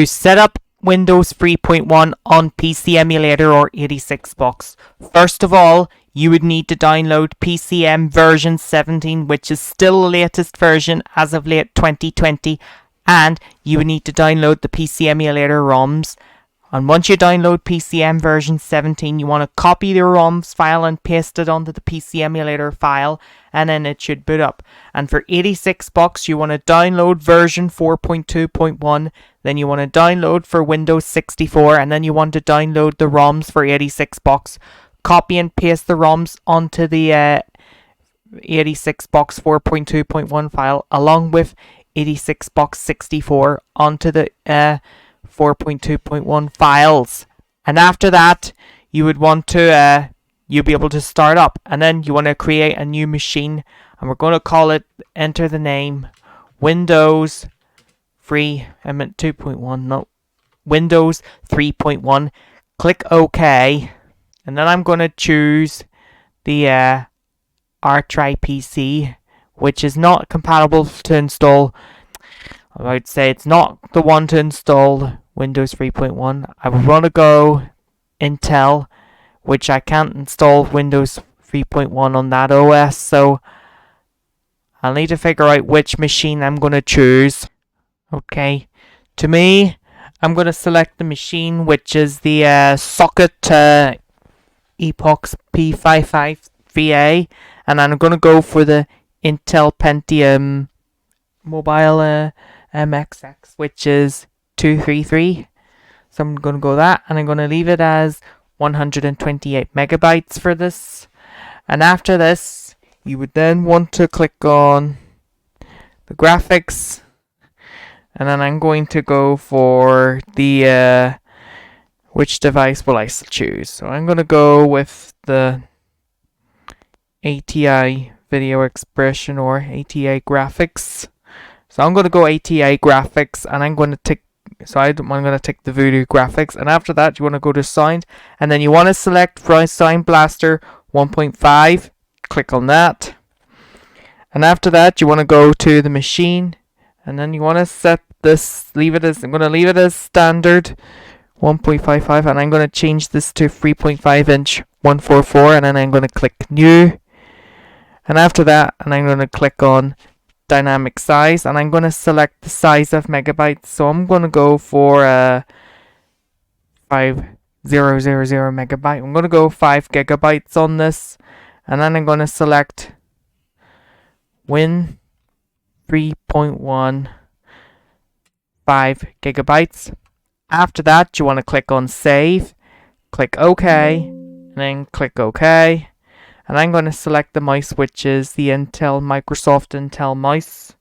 To set up Windows 3.1 on PC emulator or 86-box, first of all, you would need to download PCem version 17, which is still the latest version as of late 2020, and you would need to download the PC emulator ROMs. And once you download PCem version 17, you want to copy the ROMs file and paste it onto the PC emulator file, and then it should boot up. And for 86-box, you want to download version 4.2.1, then you want to download for Windows 64, and then you want to download the ROMs for 86-box. Copy and paste the ROMs onto the 86-box 4.2.1 file, along with 86-box 64 onto the 4.2.1 files. And after that, you would want to you'll be able to start up, and then you want to create a new machine, and we're going to call it, enter the name Windows 2.1, no, Windows 3.1. Click OK, and then I'm going to choose the Artry PC, which is not compatible to install. I would say it's not the one to install Windows 3.1. I would want to go Intel, which I can't install Windows 3.1 on that OS, so I'll need to figure out which machine I'm going to choose. Okay, to me, I'm going to select the machine, which is the Socket Epoch P553A, and I'm going to go for the Intel Pentium Mobile MXX, which is 233. So I'm going to go that, and I'm going to leave it as 128 megabytes for this. And after this, you would then want to click on the graphics, and then I'm going to go for the which device will I choose. So I'm going to go with the ATI Video Expression or ATI Graphics. So I'm going to go ATI Graphics, and I'm going to tick. So I'm going to tick the Voodoo Graphics, and after that you want to go to Sound, and then you want to select Sound Blaster 1.5. Click on that, and after that you want to go to the machine, and then you want to set this. I'm going to leave it as standard 1.55, and I'm going to change this to 3.5 inch 144, and then I'm going to click New, and after that, and I'm going to click on Dynamic Size, and I'm going to select the size of megabytes. So I'm going to go for 5000 megabyte. I'm going to go 5 gigabytes on this, and then I'm going to select Win 3.1 5 gigabytes. After that, you want to click on Save, click OK, and then click OK. And I'm going to select the mouse, which is the Microsoft Intel mouse.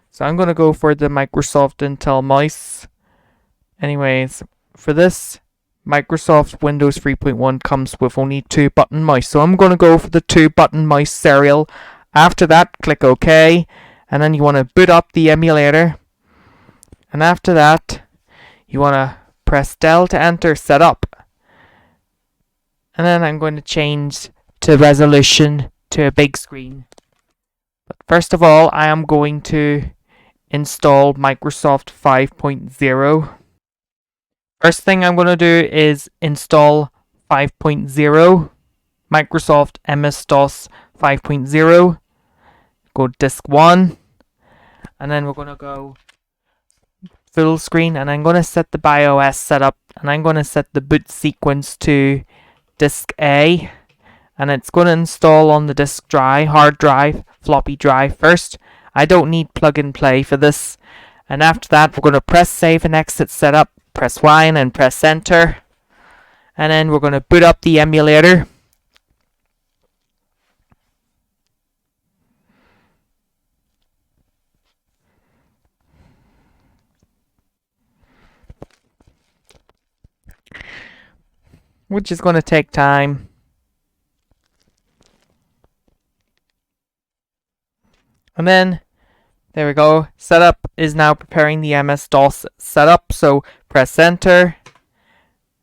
So I'm going to go for the Microsoft Intel mouse. Anyways, for this, Microsoft Windows 3.1 comes with only 2-button mouse. So I'm going to go for the 2-button mouse serial. After that, click OK. And then you want to boot up the emulator. And after that, you want to press Del to enter setup. And then I'm going to change to resolution to a big screen. But first of all, I am going to install Microsoft 5.0. First thing I'm going to do is install 5.0, Microsoft MS-DOS 5.0. Go disk 1, and then we're going to go full screen, and I'm going to set the BIOS setup, and I'm going to set the boot sequence to disk A, and it's going to install on the disk drive, hard drive, floppy drive first. I don't need plug and play for this. And after that, we're going to press save and exit setup, press Y and then press enter. And then we're going to boot up the emulator. Which is going to take time. And then, there we go. Setup is now preparing the MS-DOS setup. So press enter.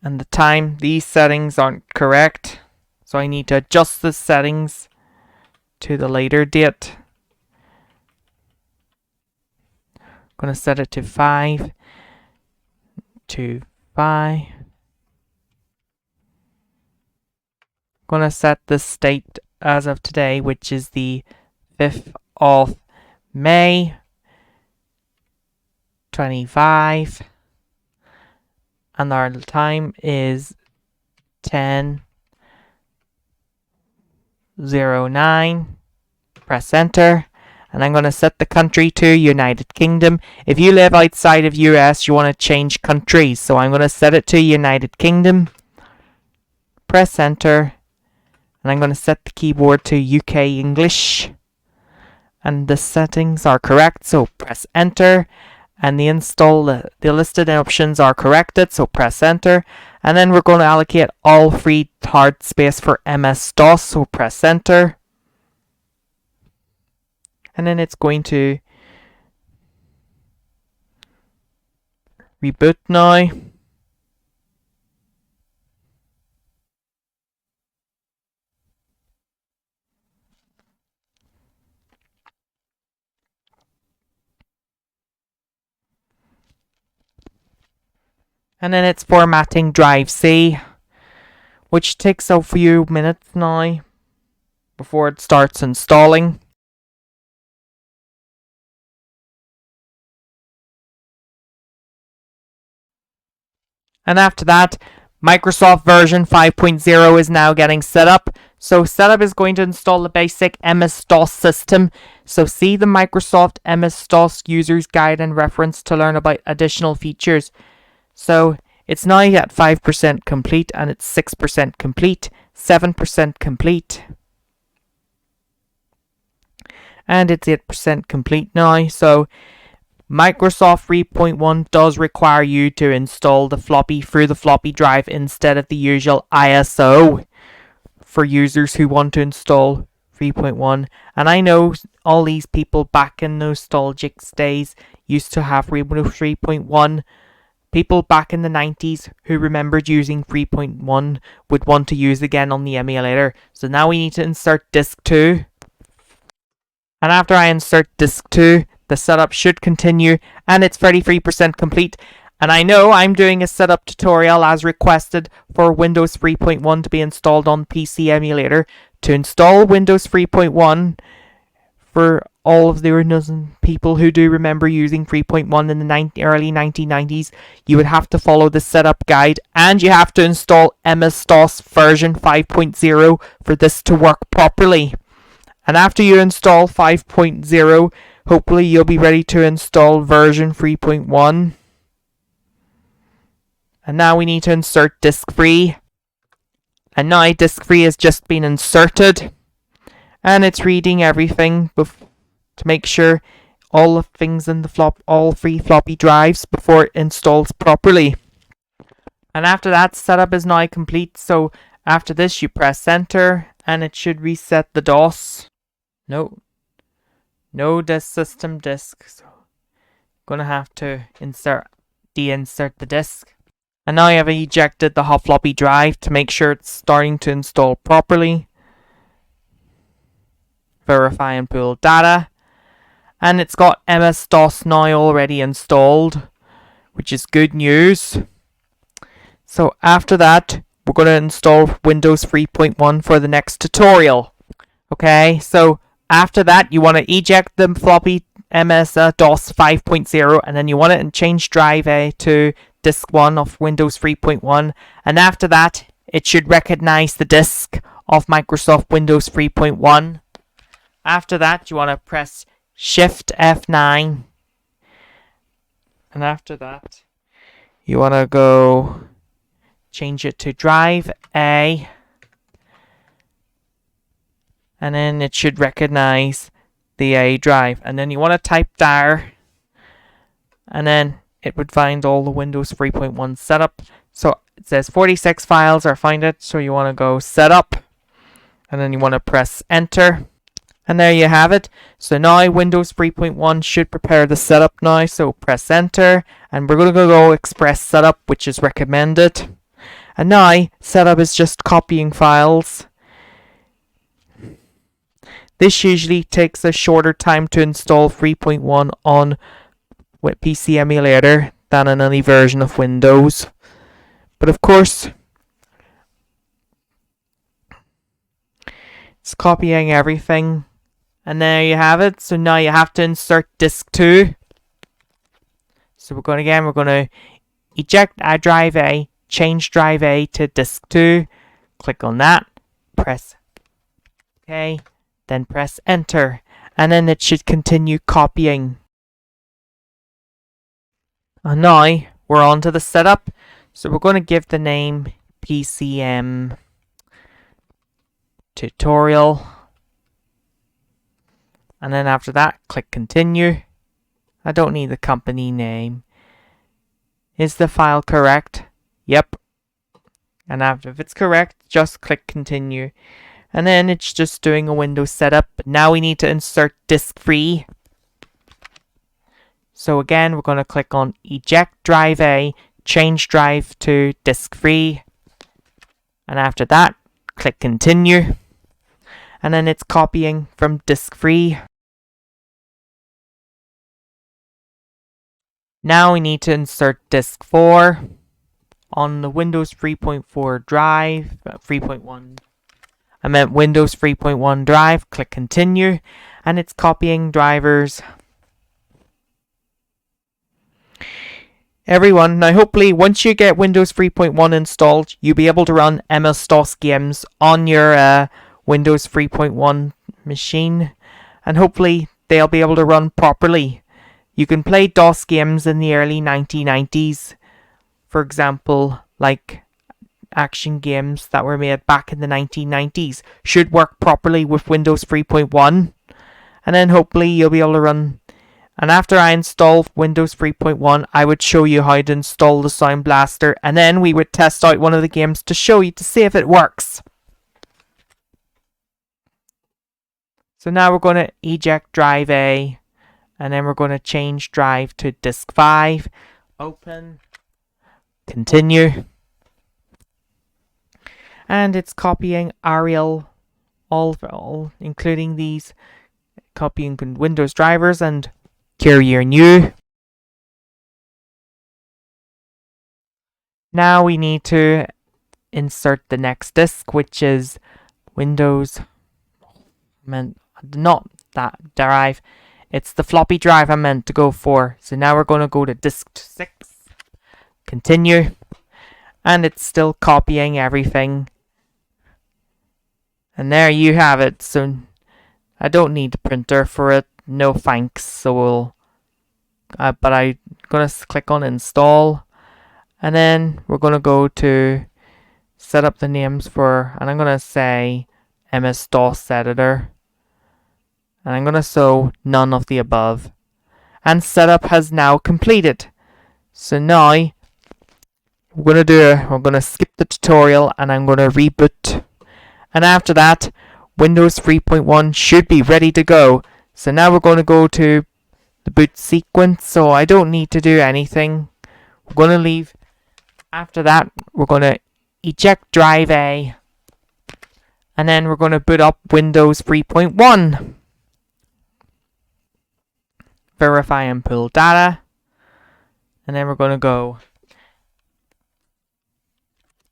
And the time, these settings aren't correct. So I need to adjust the settings to the later date. Gonna set it to 5 to 5. Gonna set the date as of today, which is the 5th of May 25, and our time is 10:09. Press enter, and I'm going to set the country to United Kingdom. If you live outside of US, you want to change countries, so I'm going to set it to United Kingdom. Press enter, and I'm going to set the keyboard to UK English, and the settings are correct, so press enter. And the listed options are corrected, so press enter. And then we're going to allocate all free hard space for MS-DOS, so press enter. And then it's going to reboot now. And then it's formatting drive C, which takes a few minutes now before it starts installing. And after that, Microsoft version 5.0 is now getting set up. So setup is going to install the basic MS-DOS system. So see the Microsoft MS-DOS users guide and reference to learn about additional features. So it's now at 5% complete, and it's 6% complete, 7% complete, and it's 8% complete now. So Microsoft 3.1 does require you to install the floppy through the floppy drive instead of the usual ISO for users who want to install 3.1. And I know all these people back in nostalgic days used to have Windows 3.1. People back in the 90s who remembered using 3.1 would want to use again on the emulator. So now we need to insert disk 2. And after I insert disk 2, the setup should continue, and it's 33% complete. And I know I'm doing a setup tutorial as requested for Windows 3.1 to be installed on PC emulator. To install Windows 3.1, for all of the people who do remember using 3.1 in the early 1990s, you would have to follow the setup guide, and you have to install MS-DOS version 5.0 for this to work properly. And after you install 5.0, hopefully you'll be ready to install version 3.1. And now we need to insert disk 3. And now disk 3 has just been inserted. And it's reading everything to make sure all the things in the all 3 floppy drives before it installs properly. And after that, setup is now complete. So after this, you press enter, and it should reset the DOS. No disk system disk. So gonna have to de-insert the disk. And now I have ejected the hot floppy drive to make sure it's starting to install properly. Verify and pull data. And it's got MS-DOS now already installed, which is good news. So after that, we're going to install Windows 3.1 for the next tutorial. Okay, so after that, you want to eject the floppy MS-DOS 5.0, and then you want to change drive A to disk 1 of Windows 3.1. And after that, it should recognize the disk of Microsoft Windows 3.1. After that, you want to press Shift F9. And after that, you want to go change it to drive A. And then it should recognize the A drive. And then you want to type dir. And then it would find all the Windows 3.1 setup. So it says 46 files are found it. So you want to go setup. And then you want to press enter. And there you have it. So now Windows 3.1 should prepare the setup now. So press enter. And we're going to go express setup, which is recommended. And now setup is just copying files. This usually takes a shorter time to install 3.1 on with PC emulator than in any version of Windows. But of course, it's copying everything. And there you have it. So now you have to insert disk 2. So we're going to eject drive A, change drive A to disk 2. Click on that, press OK, then press enter. And then it should continue copying. And now we're on to the setup. So we're going to give the name PCem tutorial. And then after that, click continue. I don't need the company name. Is the file correct? Yep. And after, if it's correct, just click continue. And then it's just doing a Windows setup. But now we need to insert disk free. So again, we're going to click on eject drive A, change drive to disk free. And after that, click continue. And then it's copying from disk free. Now we need to insert disk 4 on the Windows 3.4 drive, 3.1. I meant Windows 3.1 drive. Click continue, and it's copying drivers. Everyone, now hopefully once you get Windows 3.1 installed, you'll be able to run MS-DOS games on your Windows 3.1 machine, and hopefully they'll be able to run properly. You can play DOS games in the early 1990s, for example, like action games that were made back in the 1990s should work properly with Windows 3.1, and then hopefully you'll be able to run. And after I install Windows 3.1, I would show you how to install the Sound Blaster, and then we would test out one of the games to show you to see if it works. So now we're going to eject drive A, and then we're going to change drive to disk 5. Open, continue, and it's copying Arial, all including these, copying Windows drivers and Carrier New. Now we need to insert the next disk, which is Windows. Not that drive. It's the floppy drive I meant to go for. So now we're going to go to disk 6. Continue. And it's still copying everything. And there you have it. So I don't need the printer for it. No thanks. So we'll. But I'm going to click on install. And then we're going to go to set up the names for. And I'm going to say MS-DOS editor. And I'm going to show none of the above. And setup has now completed. So now we're going to skip the tutorial and I'm going to reboot. And after that, Windows 3.1 should be ready to go. So now we're going to go to the boot sequence. So I don't need to do anything. We're going to leave. After that, we're going to eject drive A. And then we're going to boot up Windows 3.1. Verify and pull data. And then we're going to go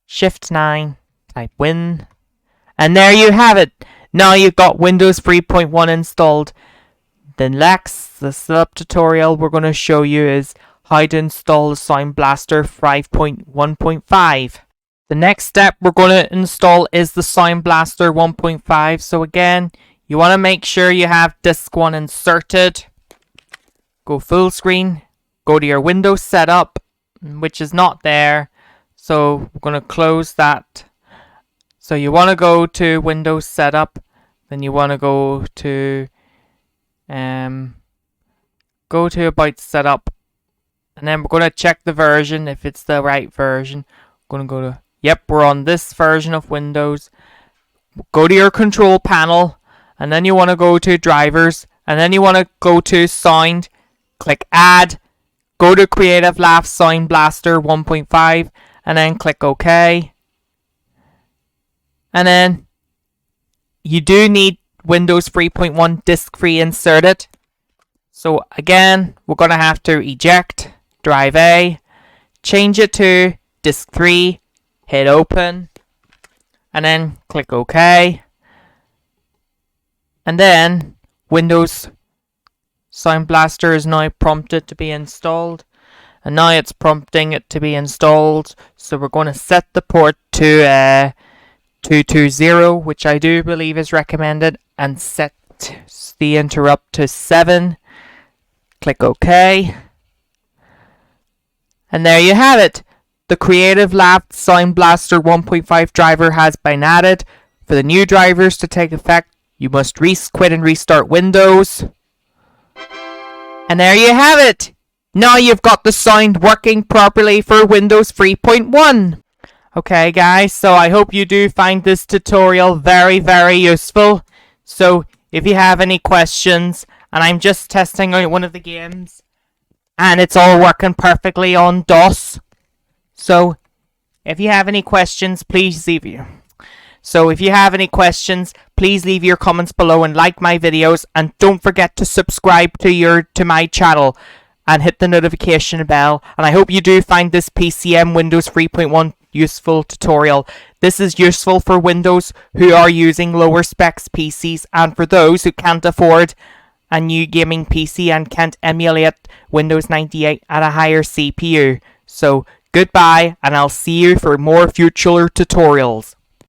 Shift 9, type Win. And there you have it. Now you've got Windows 3.1 installed. The next, the setup tutorial we're going to show you is how to install the Sound Blaster 5.1.5. The next step we're going to install is the Sound Blaster 1.5. So again, you want to make sure you have disk 1 inserted. Go full screen. Go to your Windows setup, which is not there. So we're going to close that. So you want to go to Windows setup. Then you want to go to about setup. And then we're going to check the version if it's the right version. We're going to go to, yep, we're on this version of Windows. Go to your control panel. And then you want to go to drivers. And then you want to go to sound. Click add. Go to Creative Laugh Sound Blaster 1.5. And then click OK. And then you do need Windows 3.1 disk free inserted. So again, we're going to have to eject drive A, change it to disk 3, hit open, and then click OK. And then Windows Sound Blaster is now prompted to be installed. And now it's prompting it to be installed. So we're going to set the port to 220, which I do believe is recommended, and set the interrupt to 7. Click OK. And there you have it. The Creative Labs Sound Blaster 1.5 driver has been added. For the new drivers to take effect, you must quit and restart Windows. And there you have it. Now you've got the sound working properly for Windows 3.1. Okay guys, so I hope you do find this tutorial very, very useful. So if you have any questions, and I'm just testing out one of the games, and it's all working perfectly on DOS. So if you have any questions, please leave your comments below and like my videos, and don't forget to subscribe to my channel and hit the notification bell. And I hope you do find this PCem Windows 3.1 useful tutorial. This is useful for Windows who are using lower specs PCs, and for those who can't afford a new gaming PC and can't emulate Windows 98 at a higher CPU. So goodbye, and I'll see you for more future tutorials.